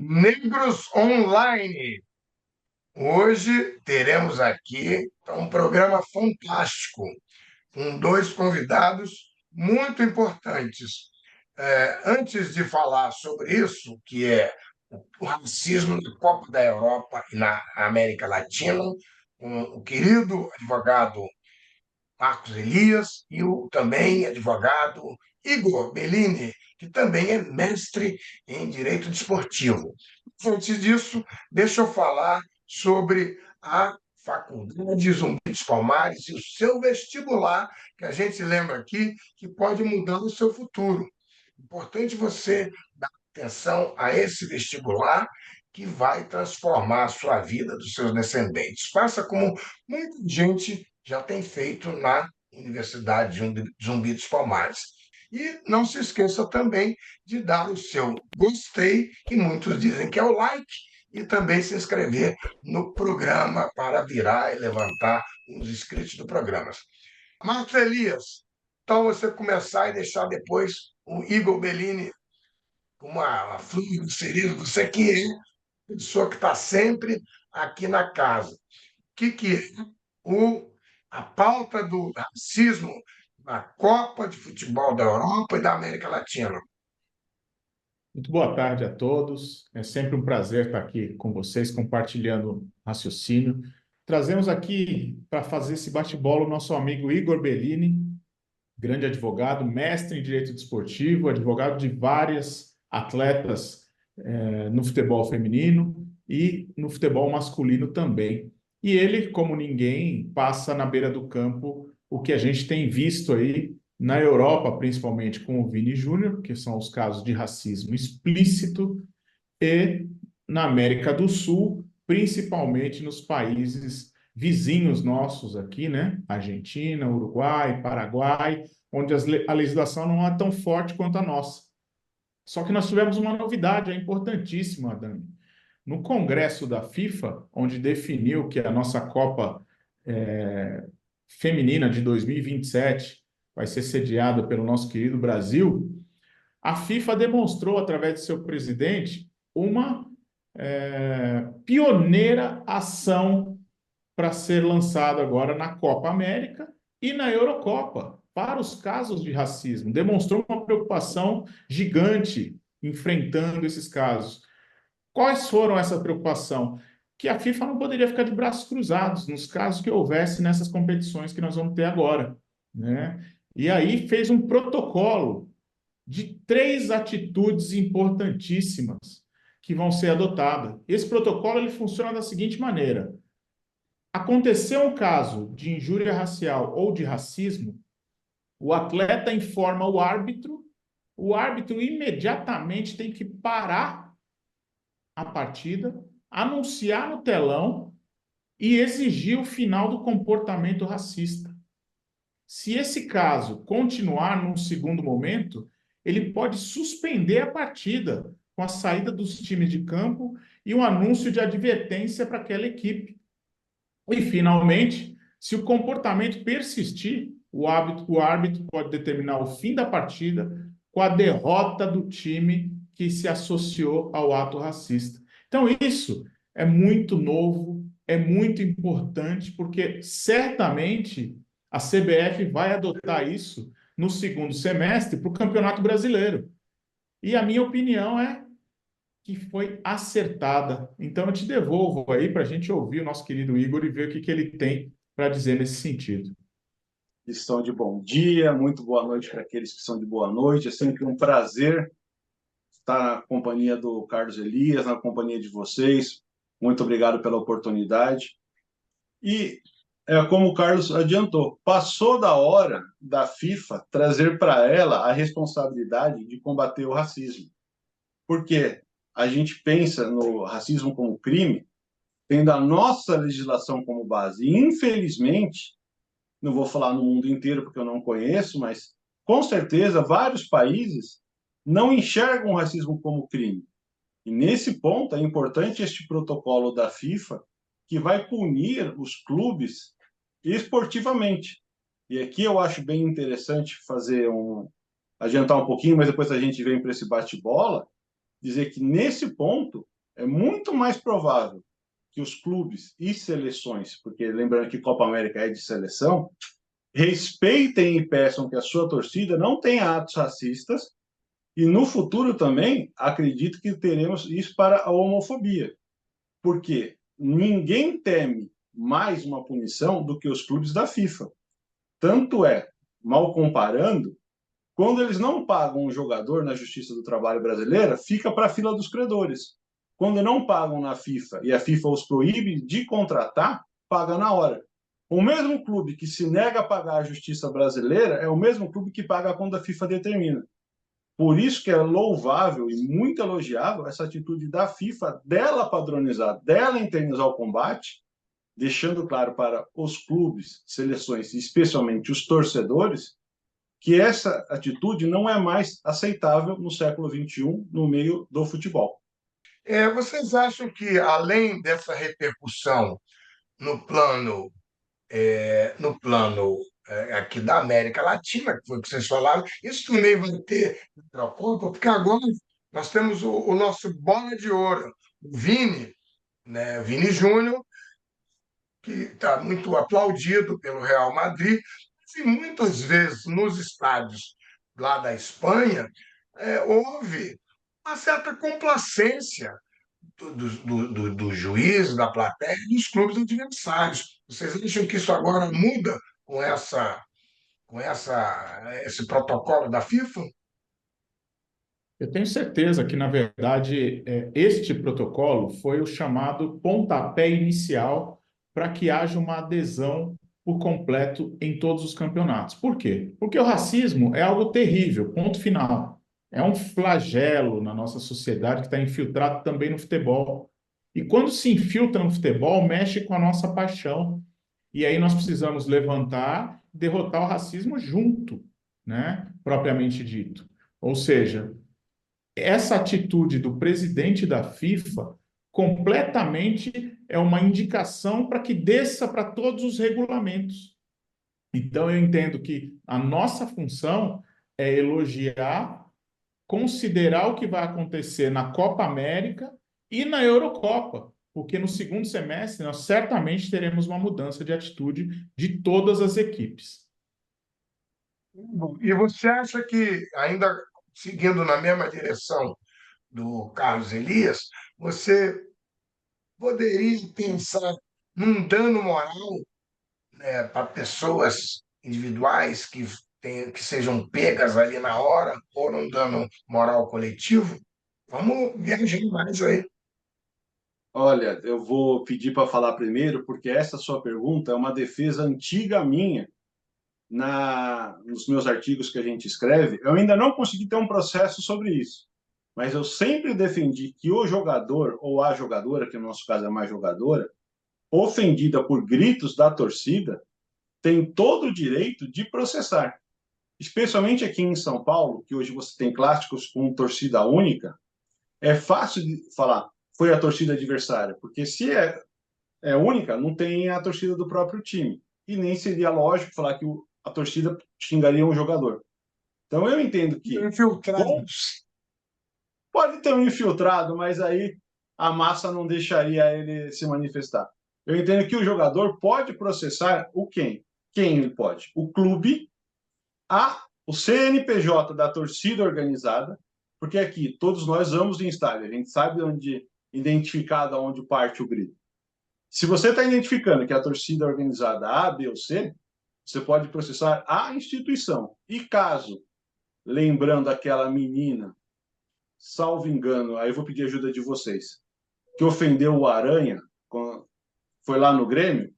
Negros Online. Hoje teremos aqui um programa fantástico, com dois convidados muito importantes. Antes de falar sobre isso, que é o racismo na Copa da Europa e na América Latina, com o querido advogado Marcos Elias e o também advogado Igor Bellini, que também é mestre em direito desportivo. Antes disso, deixa eu falar sobre a Faculdade Zumbi dos Palmares e o seu vestibular, que a gente lembra aqui que pode mudar o seu futuro. Importante você dar atenção a esse vestibular que vai transformar a sua vida dos seus descendentes. Faça como muita gente já tem feito na Universidade Zumbi dos Palmares. E não se esqueça também de dar o seu gostei, que muitos dizem que é o like, e também se inscrever no programa para virar e levantar os inscritos do programa. Marcos Elias, então você começar e deixar depois o Igor Bellini com uma flor do cerezo, você que é pessoa que está sempre aqui na casa. O que é a pauta do racismo na Copa de Futebol da Europa e da América Latina? Muito boa tarde a todos. É sempre um prazer estar aqui com vocês, compartilhando raciocínio. Trazemos aqui para fazer esse bate-bola o nosso amigo Igor Bellini, grande advogado, mestre em direito desportivo, advogado de várias atletas no futebol feminino e no futebol masculino também. E ele, como ninguém, passa na beira do campo o que a gente tem visto aí na Europa, principalmente com o Vini Júnior, que são os casos de racismo explícito, e na América do Sul, principalmente nos países vizinhos nossos aqui, né? Argentina, Uruguai, Paraguai, onde a legislação não é tão forte quanto a nossa. Só que nós tivemos uma novidade, é importantíssima, Dani. No Congresso da FIFA, onde definiu que a nossa Copa Feminina de 2027 vai ser sediada pelo nosso querido Brasil, a FIFA demonstrou, através de seu presidente, uma pioneira ação para ser lançado agora na Copa América e na Eurocopa, para os casos de racismo. Demonstrou uma preocupação gigante enfrentando esses casos. Quais foram essa preocupação? Que a FIFA não poderia ficar de braços cruzados nos casos que houvesse nessas competições que nós vamos ter agora, né? E aí fez um protocolo de três atitudes importantíssimas que vão ser adotadas. Esse protocolo ele funciona da seguinte maneira: aconteceu um caso de injúria racial ou de racismo, o atleta informa o árbitro imediatamente tem que parar a partida, anunciar no telão e exigir o final do comportamento racista. Se esse caso continuar num segundo momento, ele pode suspender a partida com a saída dos times de campo e um anúncio de advertência para aquela equipe. E, finalmente, se o comportamento persistir, o árbitro pode determinar o fim da partida com a derrota do time que se associou ao ato racista. Então, isso é muito novo, é muito importante, porque certamente a CBF vai adotar isso no segundo semestre para o Campeonato Brasileiro. E a minha opinião é que foi acertada. Então, eu te devolvo aí para a gente ouvir o nosso querido Igor e ver o que, que ele tem para dizer nesse sentido. Estão de bom dia, muito boa noite para aqueles que são de boa noite. É sempre um prazer estar na companhia do Carlos Elias, na companhia de vocês. Muito obrigado pela oportunidade. E, como o Carlos adiantou, passou da hora da FIFA trazer para ela a responsabilidade de combater o racismo. Porque a gente pensa no racismo como crime, tendo a nossa legislação como base. E, infelizmente, não vou falar no mundo inteiro porque eu não conheço, mas com certeza vários países não enxergam o racismo como crime. E nesse ponto é importante este protocolo da FIFA que vai punir os clubes esportivamente. E aqui eu acho bem interessante adiantar um pouquinho, mas depois a gente vem para esse bate-bola, dizer que nesse ponto é muito mais provável que os clubes e seleções, porque lembrando que Copa América é de seleção, respeitem e peçam que a sua torcida não tenha atos racistas, e no futuro também acredito que teremos isso para a homofobia, porque ninguém teme mais uma punição do que os clubes da FIFA. Tanto é, mal comparando, quando eles não pagam um jogador na Justiça do Trabalho brasileira, fica para a fila dos credores. Quando não pagam na FIFA e a FIFA os proíbe de contratar, paga na hora. O mesmo clube que se nega a pagar a Justiça brasileira é o mesmo clube que paga quando a FIFA determina. Por isso que é louvável e muito elogiável essa atitude da FIFA dela padronizar, dela internizar o combate, deixando claro para os clubes, seleções e especialmente os torcedores que essa atitude não é mais aceitável no século XXI no meio do futebol. Vocês acham que, além dessa repercussão no plano, aqui da América Latina, que foi o que vocês falaram, isso também vai ter na Copa, porque agora nós temos o nosso bola de ouro, o Vini, né, Vini Júnior, que está muito aplaudido pelo Real Madrid, e muitas vezes nos estádios lá da Espanha houve uma certa complacência do juiz, da plateia e dos clubes adversários. Vocês acham que isso agora muda esse protocolo da FIFA? Eu tenho certeza que, na verdade, este protocolo foi o chamado pontapé inicial para que haja uma adesão por completo em todos os campeonatos. Por quê? Porque o racismo é algo terrível, ponto final. É um flagelo na nossa sociedade que está infiltrado também no futebol. E quando se infiltra no futebol, mexe com a nossa paixão. E aí nós precisamos levantar, derrotar o racismo junto, né? Propriamente dito. Ou seja, essa atitude do presidente da FIFA completamente é uma indicação para que desça para todos os regulamentos. Então, eu entendo que a nossa função é elogiar, considerar o que vai acontecer na Copa América e na Eurocopa, porque no segundo semestre nós certamente teremos uma mudança de atitude de todas as equipes. E você acha que, ainda seguindo na mesma direção do Carlos Elias, você poderia pensar num dano moral, né, para pessoas individuais que sejam pegas ali na hora, ou num dano moral coletivo? Vamos viajar mais aí. Olha, eu vou pedir para falar primeiro, porque essa sua pergunta é uma defesa antiga minha nos meus artigos que a gente escreve. Eu ainda não consegui ter um processo sobre isso, mas eu sempre defendi que o jogador ou a jogadora, que no nosso caso é mais jogadora, ofendida por gritos da torcida, tem todo o direito de processar. Especialmente aqui em São Paulo, que hoje você tem clássicos com torcida única, é fácil de falar, foi a torcida adversária, porque se é única, não tem a torcida do próprio time. E nem seria lógico falar que a torcida xingaria um jogador. Então eu entendo que Infiltrados. pode ter um infiltrado, mas aí a massa não deixaria ele se manifestar. Eu entendo que o jogador pode processar o quem? Quem ele pode? O clube, o CNPJ da torcida organizada, porque aqui todos nós vamos em estádio, a gente sabe onde identificar de onde parte o grito. Se você está identificando que a torcida é organizada A, B ou C, você pode processar a instituição. E caso, lembrando aquela menina, salvo engano, aí eu vou pedir ajuda de vocês, que ofendeu o Aranha, foi lá no Grêmio,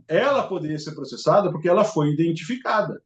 ela poderia ser processada porque ela foi identificada.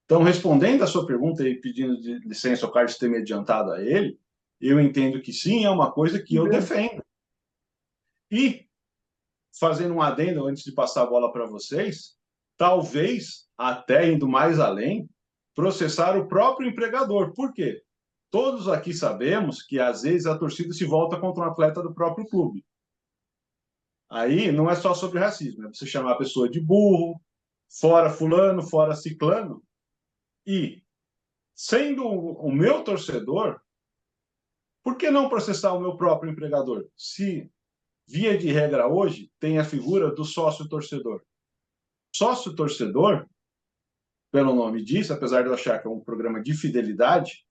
Então, respondendo a sua pergunta e pedindo licença ao Carlos ter me adiantado a ele, eu entendo que sim, é uma coisa que eu defendo. E, fazendo um adendo antes de passar a bola para vocês, talvez, até indo mais além, processar o próprio empregador. Por quê? Todos aqui sabemos que, às vezes, a torcida se volta contra um atleta do próprio clube. Aí não é só sobre racismo, é você chamar a pessoa de burro, fora fulano, fora ciclano, e, sendo o meu torcedor, Por que não processar o meu próprio empregador? Se, via de regra hoje, tem a figura do sócio-torcedor. Sócio-torcedor, pelo nome disso, apesar de eu achar que é um programa de fidelidade,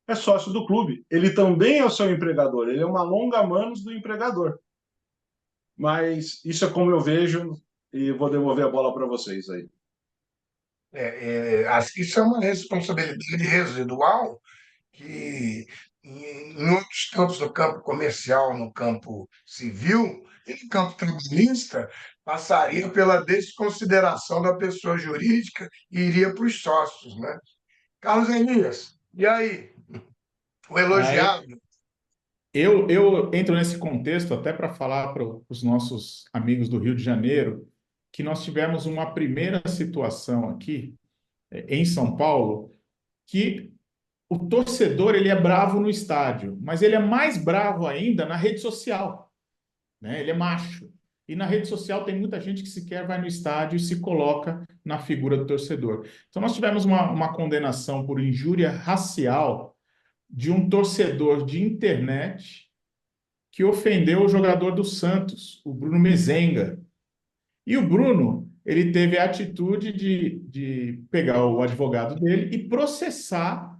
é sócio do clube. Ele também é o seu empregador, ele é uma longa-manos do empregador. Mas isso é como eu vejo e vou devolver a bola para vocês aí. Acho que isso é uma responsabilidade residual que, em outros campos, no campo comercial, no campo civil e no campo trabalhista, passaria pela desconsideração da pessoa jurídica e iria para os sócios, né? Carlos Elias, e aí? O Aí, elogiado? eu entro nesse contexto até para falar para os nossos amigos do Rio de Janeiro que nós tivemos uma primeira situação aqui, em São Paulo, que o torcedor ele é bravo no estádio, mas ele é mais bravo ainda na rede social, né? Ele é macho. E na rede social tem muita gente que sequer vai no estádio e se coloca na figura do torcedor. Então nós tivemos uma condenação por injúria racial de um torcedor de internet que ofendeu o jogador do Santos, o Bruno Mezenga. E o Bruno, ele teve a atitude de pegar o advogado dele e processar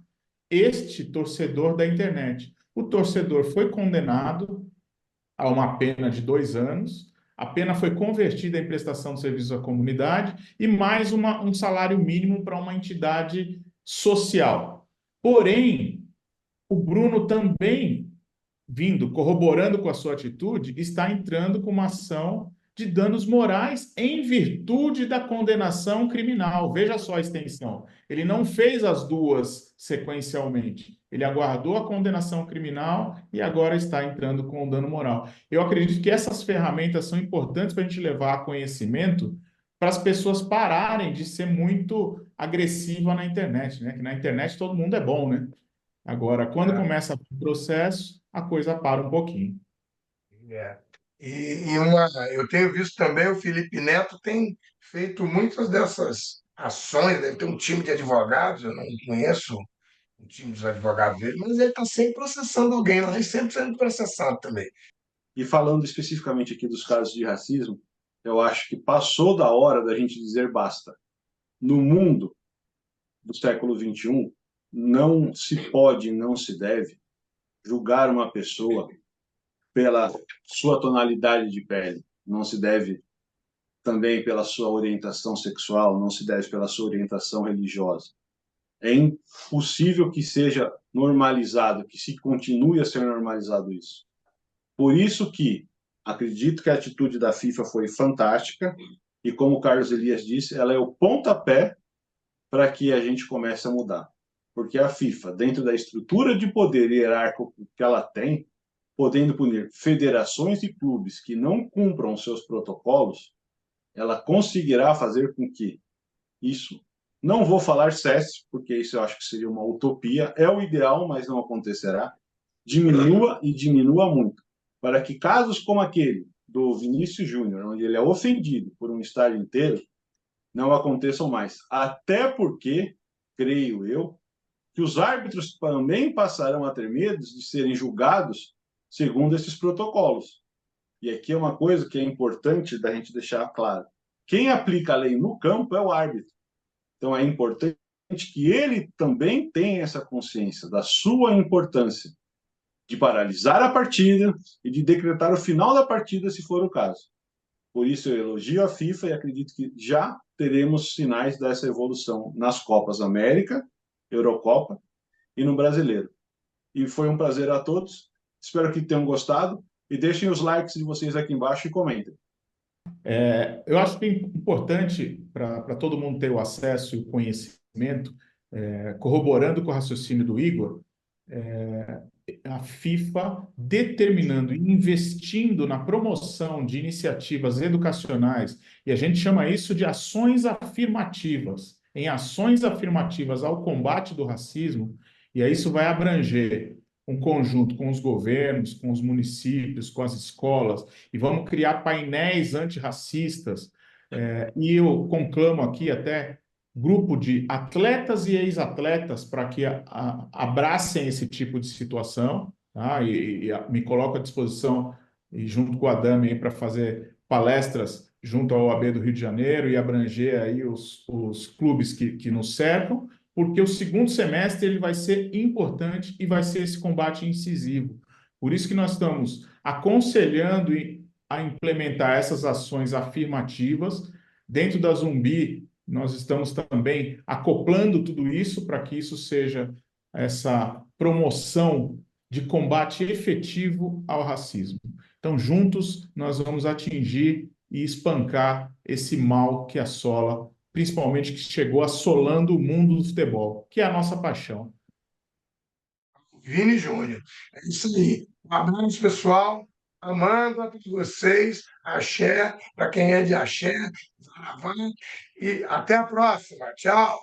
este torcedor da internet. O torcedor foi condenado a uma pena de 2 anos, a pena foi convertida em prestação de serviço à comunidade e mais um salário mínimo para uma entidade social. Porém, o Bruno também corroborando com a sua atitude, está entrando com uma ação de danos morais em virtude da condenação criminal. Veja só a extensão. Ele não fez as duas sequencialmente. Ele aguardou a condenação criminal e agora está entrando com o dano moral. Eu acredito que essas ferramentas são importantes para a gente levar a conhecimento para as pessoas pararem de ser muito agressiva na internet, né? Que na internet todo mundo é bom, né? Agora, quando É, começa o processo, a coisa para um pouquinho. é. Eu tenho visto também o Felipe Neto tem feito muitas dessas ações, deve ter um time de advogados, eu não conheço o time dos advogados dele, mas ele está sempre processando alguém lá e sempre sendo processado também. E falando especificamente aqui dos casos de racismo, eu acho que passou da hora da gente dizer basta. No mundo do século XXI, não se pode, não se deve julgar uma pessoa pela sua tonalidade de pele. Não se deve também pela sua orientação sexual, não se deve pela sua orientação religiosa. É impossível que seja normalizado, que se continue a ser normalizado isso. Por isso que acredito que a atitude da FIFA foi fantástica e, como o Carlos Elias disse, ela é o pontapé para que a gente comece a mudar. Porque a FIFA, dentro da estrutura de poder hierárquico que ela tem, podendo punir federações e clubes que não cumpram seus protocolos, ela conseguirá fazer com que isso, não vou falar cesse, porque isso eu acho que seria uma utopia, é o ideal, mas não acontecerá, diminua e diminua muito, para que casos como aquele do Vinícius Júnior, onde ele é ofendido por um estádio inteiro, não aconteçam mais. Até porque, creio eu, que os árbitros também passarão a ter medo de serem julgados segundo esses protocolos. E aqui é uma coisa que é importante da gente deixar claro. Quem aplica a lei no campo é o árbitro. Então é importante que ele também tenha essa consciência da sua importância de paralisar a partida e de decretar o final da partida, se for o caso. Por isso eu elogio a FIFA e acredito que já teremos sinais dessa evolução nas Copas América, Eurocopa e no Brasileiro. E foi um prazer a todos. Espero que tenham gostado e deixem os likes de vocês aqui embaixo e comentem. Eu acho que é importante para todo mundo ter o acesso e o conhecimento, corroborando com o raciocínio do Igor, a FIFA determinando e investindo na promoção de iniciativas educacionais, e a gente chama isso de ações afirmativas, em ações afirmativas ao combate do racismo, e aí isso vai abranger um conjunto com os governos, com os municípios, com as escolas, e vamos criar painéis antirracistas, e eu conclamo aqui até grupo de atletas e ex-atletas para que abracem esse tipo de situação, tá? Me coloco à disposição, e junto com a Dami, para fazer palestras junto ao OAB do Rio de Janeiro e abranger aí os clubes que nos cercam, porque o segundo semestre ele vai ser importante e vai ser esse combate incisivo. Por isso que nós estamos aconselhando a implementar essas ações afirmativas. Dentro da Zumbi, nós estamos também acoplando tudo isso para que isso seja essa promoção de combate efetivo ao racismo. Então, juntos, nós vamos atingir e espancar esse mal que assola, principalmente que chegou assolando o mundo do futebol, que é a nossa paixão. Vini Júnior. É isso aí. Um abraço, pessoal. Amanda para vocês, axé, para quem é de axé, saravá, e até a próxima. Tchau.